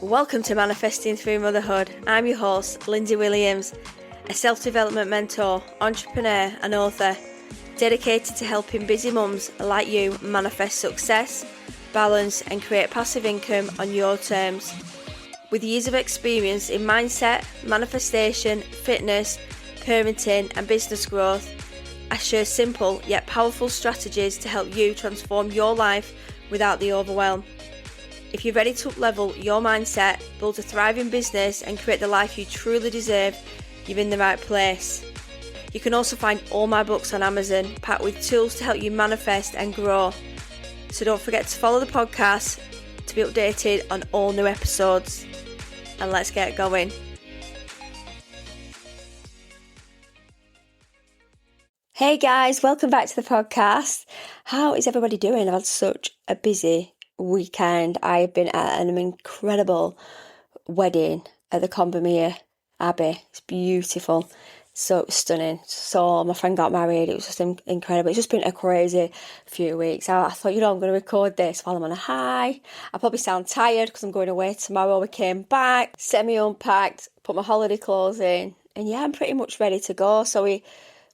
Welcome to Manifesting Through Motherhood. I'm your host, Lindsay Williams, a self-development mentor, entrepreneur and author, dedicated to helping busy mums like you manifest success, balance and create passive income on your terms. With years of experience in mindset, manifestation, fitness, parenting and business growth, I share simple yet powerful strategies to help you transform your life without the overwhelm. If you're ready to up-level your mindset, build a thriving business and create the life you truly deserve, you're in the right place. You can also find all my books on Amazon, packed with tools to help you manifest and grow. So don't forget to follow the podcast to be updated on all new episodes. And let's get going. Hey guys, welcome back to the podcast. How is everybody doing? I've had such a busy weekend. I've been at an incredible wedding at the Combermere Abbey. It's beautiful, so stunning. So my friend got married. It was just incredible. It's just been a crazy few weeks. I thought, I'm going to record this while I'm on a high. I probably sound tired because I'm going away tomorrow. We came back, semi-unpacked, put my holiday clothes in, and yeah, I'm pretty much ready to go. So we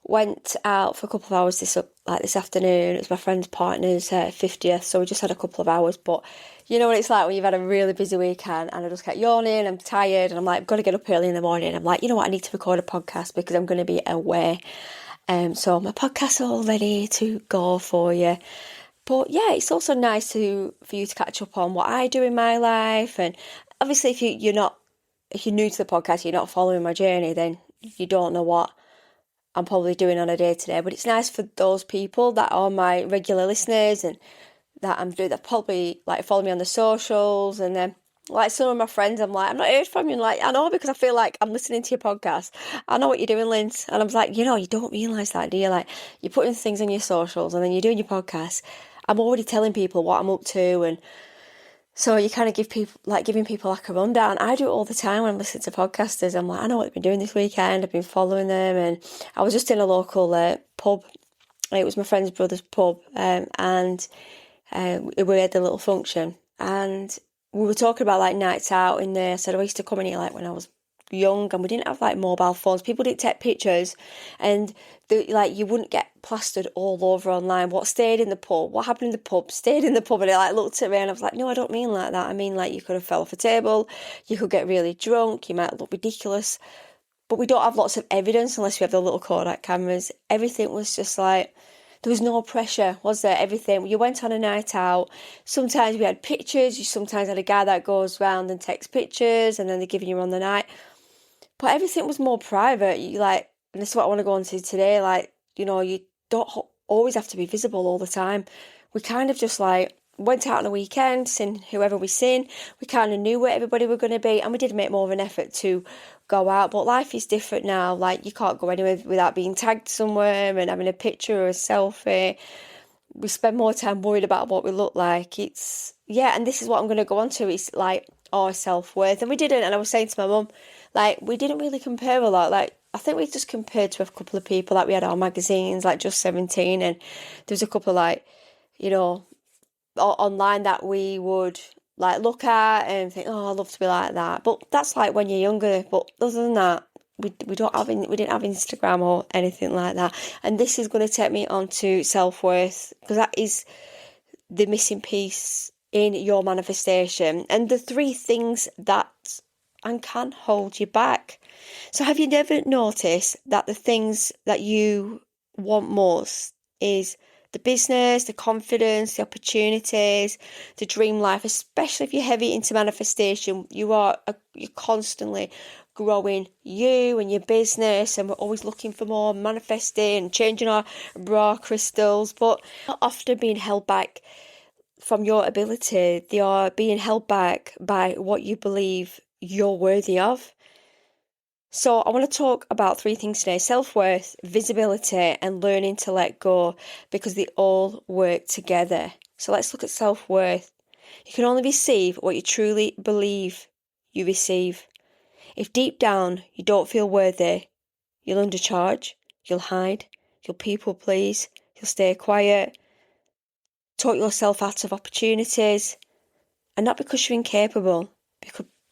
went out for a couple of hours this afternoon. It was my friend's partner's 50th, so we just had a couple of hours. But you know what it's like when you've had a really busy weekend, and I just kept yawning, I'm tired, and I'm like, I've got to get up early in the morning. I'm like, you know what, I need to record a podcast because I'm going to be away. So my podcast's all ready to go for you. But yeah, it's also nice for you to catch up on what I do in my life. And obviously, if you're new to the podcast, you're not following my journey, then you don't know what I'm probably doing on a day-to-day. But it's nice for those people that are my regular listeners and that probably like follow me on the socials. And then like some of my friends, I'm like, I'm not heard from you. And like, I know, because I feel like I'm listening to your podcast. I know what you're doing, Linz. And I was like, you don't realise that, do you? Like, you're putting things on your socials and then you're doing your podcast. I'm already telling people what I'm up to, and so you kind of giving people like a rundown. I do it all the time when I'm listening to podcasters. I'm like, I know what they've been doing this weekend. I've been following them, and I was just in a local pub. It was my friend's brother's pub, and we had a little function, and we were talking about like nights out in there. I said I used to come in here like when I was young, and we didn't have like mobile phones. People didn't take pictures, and you wouldn't get plastered all over online. What stayed in the pub, what happened in the pub, stayed in the pub. And it like looked at me, and I was like, no, I don't mean like that. I mean like you could have fell off a table, you could get really drunk, you might look ridiculous, but we don't have lots of evidence unless we have the little Kodak cameras. Everything was just like, there was no pressure, was there? Everything. You went on a night out. Sometimes we had pictures. You sometimes had a guy that goes round and takes pictures, and then they're giving you on the night. But everything was more private. And this is what I want to go on to today. You don't always have to be visible all the time. We kind of just went out on a weekend, seen whoever we seen. We kind of knew where everybody were going to be, and we did make more of an effort to go out. But life is different now. You can't go anywhere without being tagged somewhere and having a picture or a selfie. We spend more time worried about what we look like. And this is what I'm going to go on to. It's our self-worth. And we didn't, and I was saying to my mum, we didn't really compare a lot. I think we just compared to a couple of people. We had our magazines, Just 17, and there's a couple online that we would look at and think, oh, I'd love to be like that. But that's when you're younger. But other than that, we didn't have Instagram or anything like that. And this is going to take me on to self-worth, because that is the missing piece in your manifestation, and the three things that can hold you back. So have you never noticed that the things that you want most is the business, the confidence, the opportunities, the dream life? Especially if you're heavy into manifestation, you're constantly growing you and your business, and we're always looking for more, manifesting, changing our bra crystals, but not often being held back from your ability. They are being held back by what you believe you're worthy of. So I want to talk about three things today: self-worth, visibility, and learning to let go, because they all work together. So let's look at self-worth. You can only receive what you truly believe you receive. If deep down you don't feel worthy, you'll undercharge, you'll hide, you'll people please, you'll stay quiet, talk yourself out of opportunities, and not because you're incapable,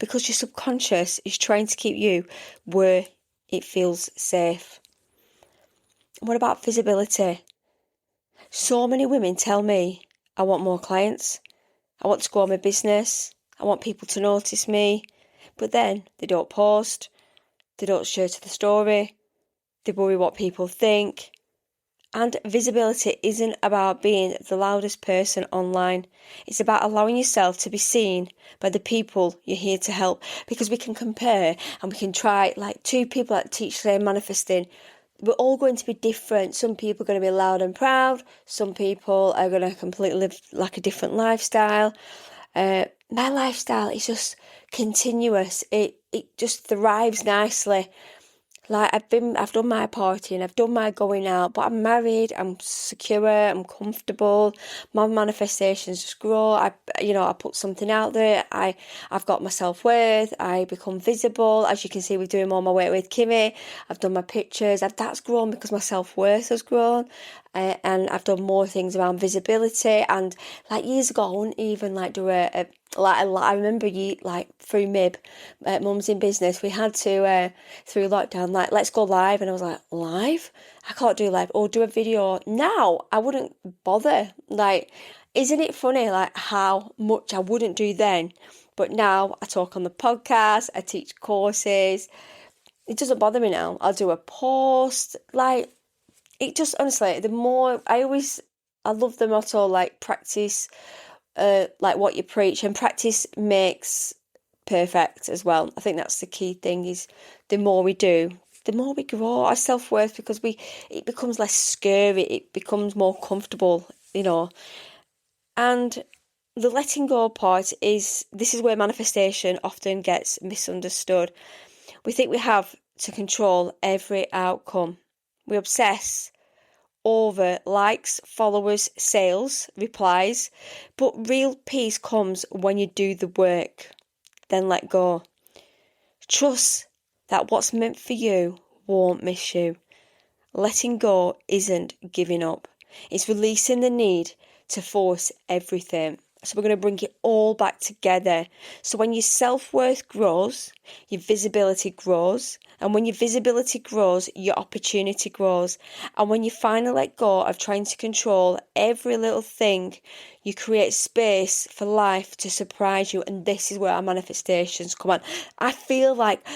because your subconscious is trying to keep you where it feels safe. What about visibility? So many women tell me, I want more clients, I want to grow my business, I want people to notice me, but then they don't post, they don't share to the story, they worry what people think. And visibility isn't about being the loudest person online. It's about allowing yourself to be seen by the people you're here to help. Because we can compare and we can try, like two people that teach their manifesting. We're all going to be different. Some people are going to be loud and proud. Some people are going to completely live like a different lifestyle. My lifestyle is just continuous. It just thrives nicely. Like I've done my partying, I've done my going out, but I'm married, I'm secure, I'm comfortable. My manifestations just grow. I put something out there. I've got my self-worth. I become visible. As you can see, we're doing more my work with Kimmy. I've done my pictures. That's grown because my self-worth has grown. And I've done more things around visibility. And like years ago, I wouldn't even like do I remember through MIB, Mums in Business, we had to, through lockdown, like, let's go live. And I was like, live? I can't do live or do a video. Now, I wouldn't bother. Like, isn't it funny, like, how much I wouldn't do then? But now I talk on the podcast, I teach courses. It doesn't bother me now. I'll do a post. Like, it just, honestly, I love the motto, like, practice, like what you preach, and practice makes perfect as well. I think that's the key thing, is the more we do, the more we grow our self-worth, because it becomes less scary, it becomes more comfortable, and the letting go part this is where manifestation often gets misunderstood. We think we have to control every outcome. We obsess over likes, followers, sales, replies, but real peace comes when you do the work. Then let go. Trust that what's meant for you won't miss you. Letting go isn't giving up. It's releasing the need to force everything. So we're going to bring it all back together. So when your self-worth grows, your visibility grows. And when your visibility grows, your opportunity grows. And when you finally let go of trying to control every little thing, you create space for life to surprise you. And this is where our manifestations come on. I feel like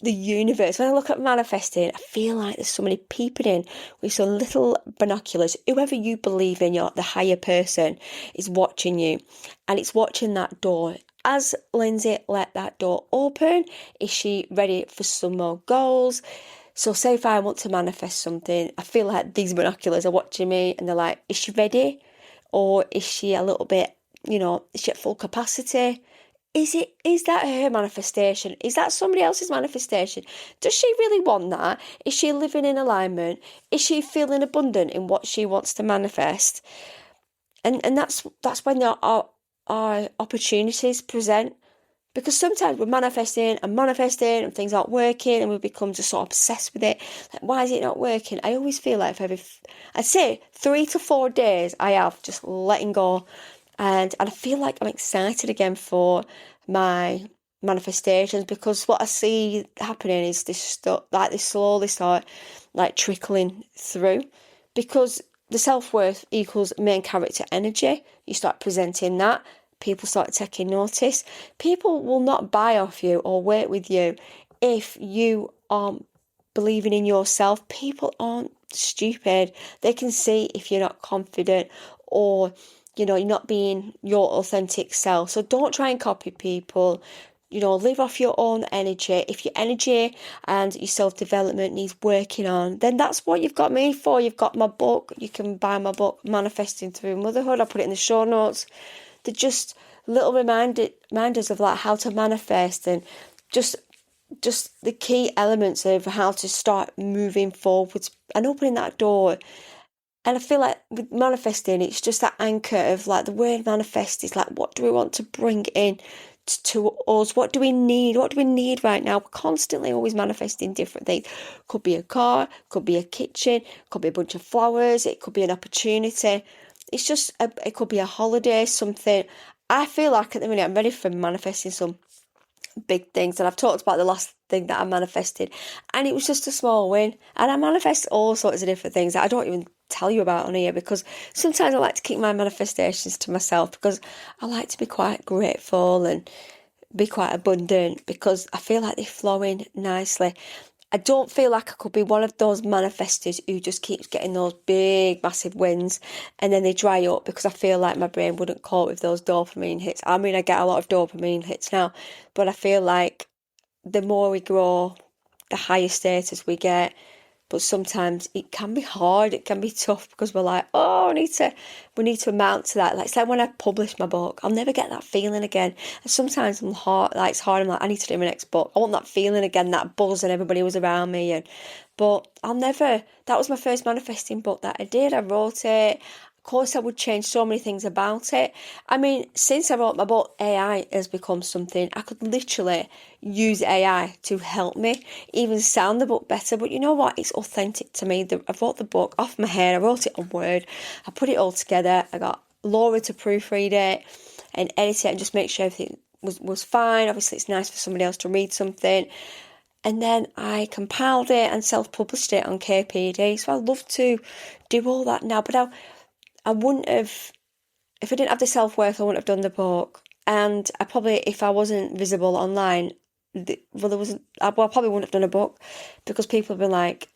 the universe, when I look at manifesting, I feel like there's somebody peeping in with some little binoculars. Whoever you believe in, the higher person, is watching you, and it's watching that door. As Lindsay let that door open, is she ready for some more goals? So say if I want to manifest something, I feel like these binoculars are watching me, and they're like, is she ready? Or is she a little bit, is she at full capacity? Is that her manifestation? Is that somebody else's manifestation? Does she really want that? Is she living in alignment? Is she feeling abundant in what she wants to manifest? And that's when our opportunities present. Because sometimes we're manifesting and things aren't working, and we become just sort of obsessed with it. Like, why is it not working? I always feel like I'd say 3 to 4 days I have just letting go. And I feel like I'm excited again for my manifestations, because what I see happening is this stuff, like, they slowly start like trickling through, because the self-worth equals main character energy. You start presenting that, people start taking notice. People will not buy off you or work with you if you aren't believing in yourself. People aren't stupid. They can see if you're not confident, or you're not being your authentic self. So don't try and copy people. Live off your own energy. If your energy and your self-development needs working on, then that's what you've got me for. You've got my book. You can buy my book, Manifesting Through Motherhood. I'll put it in the show notes. They're just little reminders of like how to manifest, and just the key elements of how to start moving forwards and opening that door. And I feel like with manifesting, it's just that anchor of like the word manifest is like, what do we want to bring in to us? What do we need? What do we need right now? We're constantly always manifesting different things. Could be a car, could be a kitchen, could be a bunch of flowers, it could be an opportunity. It's just, it could be a holiday, something. I feel like at the minute I'm ready for manifesting some big things, and I've talked about the last thing that I manifested, and it was just a small win. And I manifest all sorts of different things that I don't even tell you about on here, because sometimes I like to keep my manifestations to myself, because I like to be quite grateful and be quite abundant, because I feel like they're flowing nicely. I don't feel like I could be one of those manifestors who just keeps getting those big, massive wins and then they dry up, because I feel like my brain wouldn't cope with those dopamine hits. I mean, I get a lot of dopamine hits now, but I feel like the more we grow, the higher status we get. But sometimes it can be hard, it can be tough, because we're like, oh, we need to amount to that. Like, it's like when I publish my book, I'll never get that feeling again. And sometimes it's hard, I'm like, I need to do my next book. I want that feeling again, that buzz and everybody was around me. But that was my first manifesting book that I did. I wrote it. Of course, I would change so many things about it. I mean, since I wrote my book, AI has become something. I could literally use AI to help me even sound the book better. But you know what? It's authentic to me. I wrote the book off my head. I wrote it on Word. I put it all together. I got Laura to proofread it and edit it and just make sure everything was fine. Obviously, it's nice for somebody else to read something. And then I compiled it and self-published it on KPD. So I'd love to do all that now. But I wouldn't have, if I didn't have the self-worth, I wouldn't have done the book. And I probably, if I wasn't visible online, I probably wouldn't have done a book, because people have been like,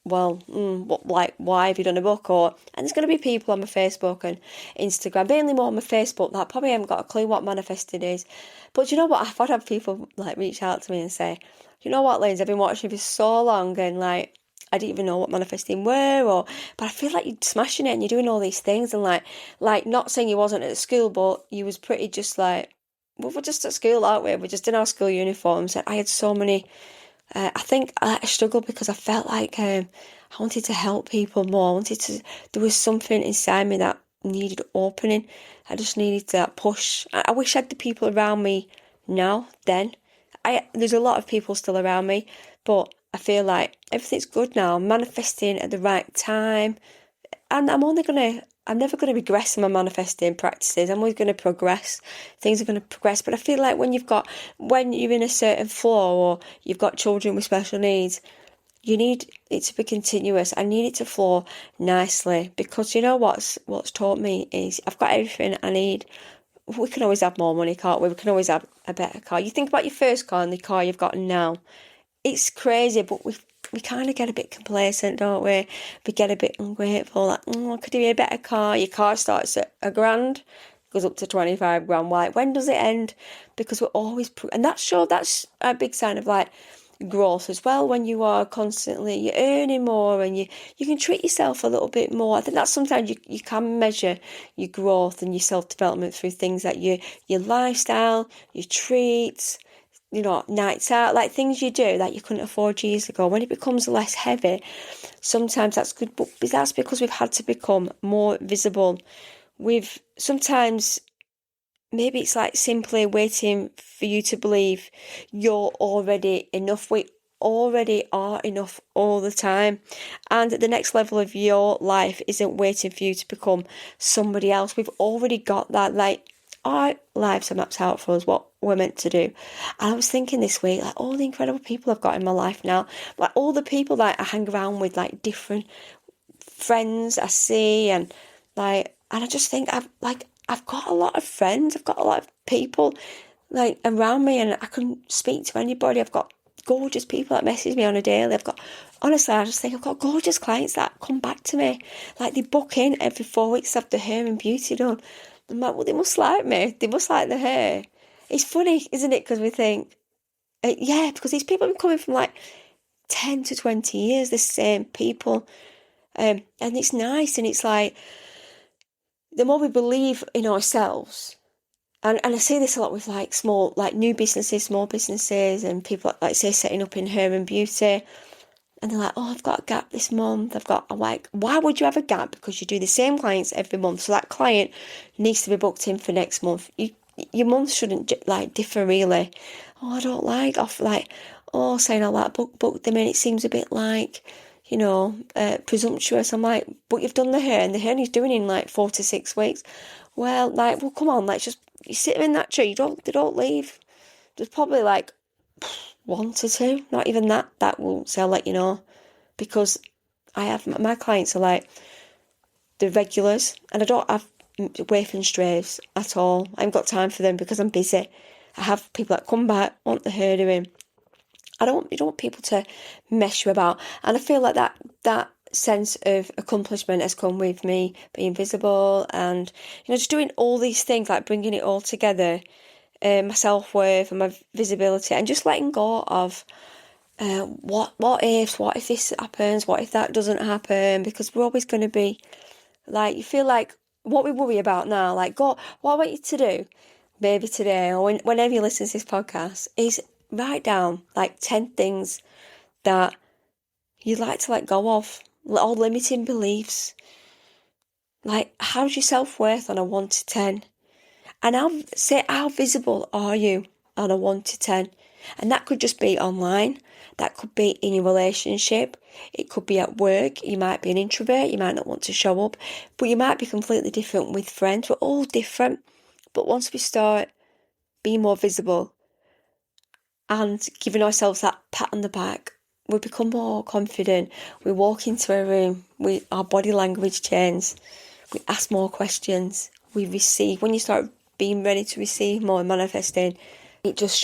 well, why have you done a book? And there's going to be people on my Facebook and Instagram, mainly more on my Facebook, that probably haven't got a clue what manifesting is. But you know what? I've had people like reach out to me and say, you know what, Lindsay, I've been watching you for so long, and like, I didn't even know what manifesting were, but I feel like you're smashing it and you're doing all these things, and like not saying you wasn't at school, but you was pretty just like, well, we're just at school, aren't we? We're just in our school uniforms. And I had so many, I think I struggled because I felt like I wanted to help people more. There was something inside me that needed opening. I just needed that push. I wish I had the people around me now, then. There's a lot of people still around me, but I feel like everything's good now. I'm manifesting at the right time. And I'm never going to regress in my manifesting practices. I'm always going to progress. Things are going to progress. But I feel like when you're in a certain flow, or you've got children with special needs, you need it to be continuous. I need it to flow nicely, because you know what's taught me is I've got everything I need. We can always have more money, can't we? We can always have a better car. You think about your first car and the car you've got now. It's crazy, but we kind of get a bit complacent, don't we? We get a bit ungrateful, like, could you be a better car? Your car starts at $1,000, goes up to 25 grand. Like, when does it end? Because we're always, and that's a big sign of like growth as well, when you are constantly, you're earning more and you can treat yourself a little bit more. I think that's sometimes you can measure your growth and your self-development through things like your lifestyle, your treats, nights out, like things you do that you couldn't afford years ago. When it becomes less heavy, sometimes that's good, but that's because we've had to become more visible. Sometimes maybe it's like simply waiting for you to believe you're already enough. We already are enough all the time. And the next level of your life isn't waiting for you to become somebody else. We've already got that. Like, our lives are mapped out for us, what we're meant to do. And I was thinking this week, like, all the incredible people I've got in my life now, like all the people that I hang around with, like different friends I see, and I just think I've got a lot of friends, I've got a lot of people like around me, and I can speak to anybody. I've got gorgeous people that message me on a daily. Honestly, I just think I've got gorgeous clients that come back to me. Like, they book in every 4 weeks to have the hair and beauty done. I'm like, well, they must like me. They must like the hair. It's funny, isn't it? Because we think, because these people have been coming from like 10 to 20 years, the same people. And it's nice, and it's like, the more we believe in ourselves, and I see this a lot with like small businesses, and people like say setting up in hair and beauty, and they're like, oh, I've got a gap this month. I'm like, why would you have a gap? Because you do the same clients every month, so that client needs to be booked in for next month. Your month shouldn't like differ really. Oh, I don't like saying all that book them in. It seems a bit like, presumptuous. I'm like, but you've done the hair, and the hair he's doing in like 4 to 6 weeks. Well, come on, let's just, you sit in that tree. They don't leave. there's probably like 1 to 2, not even that will say I'll let you know, because I have my clients are like the regulars, and I don't have waif and strays at all. I haven't got time for them because I'm busy. I have people that come back, want the hair doing. You don't want people to mess you about. And I feel like that sense of accomplishment has come with me being visible and, just doing all these things, like bringing it all together, my self-worth and my visibility, and just letting go of what if this happens, what if that doesn't happen, because we're always going to be like, you feel like what we worry about now, like, God, what I want you to do, maybe today or whenever you listen to this podcast, is write down like 10 things that you'd like to let go of, all limiting beliefs. Like, how's your self-worth on a 1 to 10? And how visible are you on a 1 to 10? And that could just be online. That could be in your relationship. It could be at work. You might be an introvert. You might not want to show up. But you might be completely different with friends. We're all different. But once we start being more visible and giving ourselves that pat on the back, we become more confident. We walk into a room. Our body language changes. We ask more questions. We receive. When you start being ready to receive more and manifesting, it just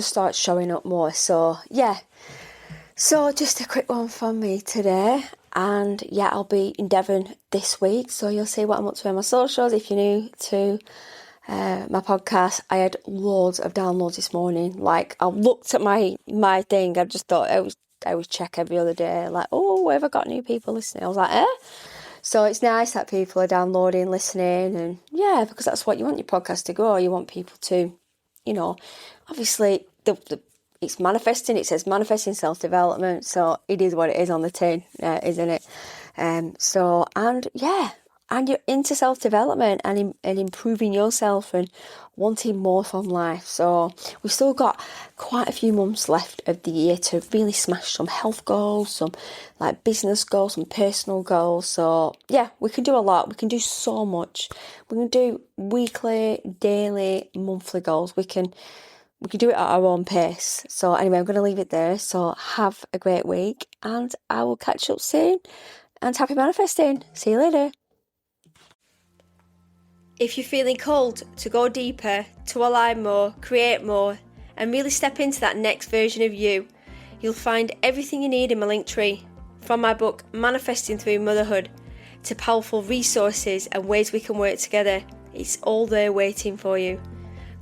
starts showing up more. So yeah, so just a quick one from me today, and yeah, I'll be in Devon this week, so you'll see what I'm up to on my socials. If you're new to my podcast, I had loads of downloads this morning. Like, I looked at my thing, I just thought I always check every other day, like, oh, have I got new people listening? I was like, So it's nice that people are downloading, listening, and yeah, because that's what you want your podcast to grow. You want people to, obviously it's manifesting. It says manifesting self-development, so it is what it is on the tin, isn't it? And you're into self-development and improving yourself and wanting more from life. So we've still got quite a few months left of the year to really smash some health goals, some like business goals, some personal goals. So yeah, we can do a lot. We can do so much. We can do weekly, daily, monthly goals. We can do it at our own pace. So anyway, I'm going to leave it there. So have a great week, and I will catch up soon. And happy manifesting. See you later. If you're feeling called to go deeper, to align more, create more, and really step into that next version of you, you'll find everything you need in my linktree. From my book, Manifesting Through Motherhood, to powerful resources and ways we can work together. It's all there waiting for you.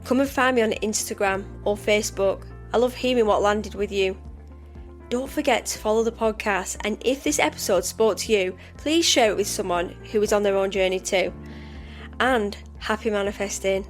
Come and find me on Instagram or Facebook. I love hearing what landed with you. Don't forget to follow the podcast, and if this episode spoke to you, please share it with someone who is on their own journey too. And happy manifesting.